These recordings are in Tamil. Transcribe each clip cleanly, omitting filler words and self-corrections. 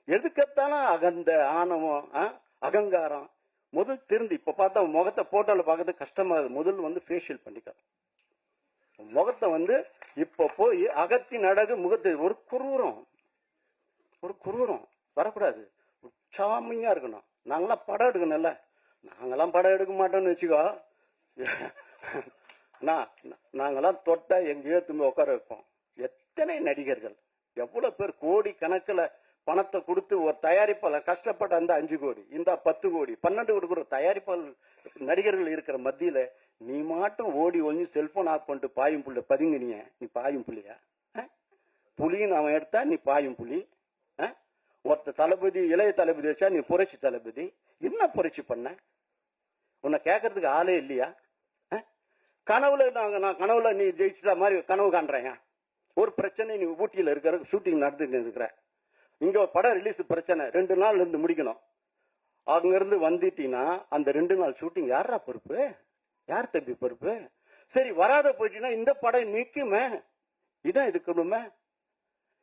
எதுக்கத்தாலும் அகந்த ஆணவம் அகங்காரம் முதல் திருந்து இப்ப பார்த்தா முகத்தை போட்டோல பார்க்கறது கஷ்டமா இருக்கு. முதல் வந்து ஃபேஷியல் பண்ணிக்க முகத்தை இப்ப போய் அகத்தின் அழகு முகத்தை ஒரு குரூரம் வரக்கூடாது. சாமியா இருக்கணும். நாங்களாம் படம் எடுக்கணும்ல. நாங்கெல்லாம் படம் எடுக்க மாட்டோம்னு வச்சுக்கோ. நாங்கெல்லாம் தொட்டா எங்கேயோ திரும்ப உட்கார வைப்போம். எத்தனை நடிகர்கள் எவ்வளவு பேர் கோடி கணக்குல பணத்தை கொடுத்து ஒரு தயாரிப்பாளர் கஷ்டப்பட்ட அந்த 5 கோடி இந்த 10 கோடி 12 கொடுக்குற தயாரிப்பாளர் நடிகர்கள் இருக்கிற மத்தியில நீ மாட்டும் ஓடி ஒழிஞ்சு செல்போன் ஆஃப் பண்ணிட்டு பாயும் புள்ள பதுங்கினிய. நீ பாயும் புள்ளியா? புலின்னு அவன் எடுத்தா நீ பாயும் புலி. ஒருத்த தளபதி இளைய தளபதி வச்சா நீ புரட்சி தளபதி. என்ன புரட்சி பண்ண? உன்னை கேட்கறதுக்கு ஆளே இல்லையா? கனவுல நான் கனவுல நீ ஜெயிச்சுட்ட மாதிரி கனவு காண்றேன். ஒரு பிரச்சனை நீ ஊட்டியில இருக்கிற ஷூட்டிங் நடந்துட்டு இருக்கிற. இங்க படம் ரிலீஸ் பிரச்சனை 2 நாள் இருந்து முடிக்கணும். அங்க இருந்து வந்துட்டீங்கன்னா அந்த 2 நாள் ஷூட்டிங் யாரா பொறுப்பு? யார் தம்பி பொறுப்பு? சரி வராத போயிட்டீங்கன்னா இந்த படம் நிக்குமே. இதான் இருக்கணுமே.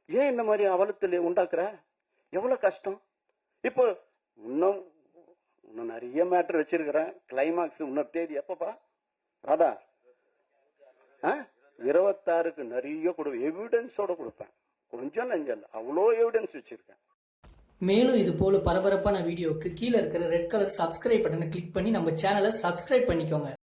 ஏன் இந்த மாதிரி அவலத்தில் உண்டாக்குற? எவ்வளவு கஷ்டம். இப்போ இன்னும் நிறைய மேட்டர் வச்சிருக்கிறேன். கிளைமாக்ஸ் இன்னொரு தேதி எப்பப்பா ராதா? 26க்கு நிறைய எவிடன்ஸோட கொடுப்பேன். கொஞ்சம் நஞ்சல் அவ்வளோ எவிடன்ஸ் வச்சிருக்கேன். மேலும் இது போல பரபரப்பான வீடியோக்கு கீழே இருக்கிற ரெட் கலர் சப்ஸ்கிரைப் பட்டனை கிளிக் பண்ணி நம்ம சேனலை சப்ஸ்கிரைப் பண்ணிக்கோங்க.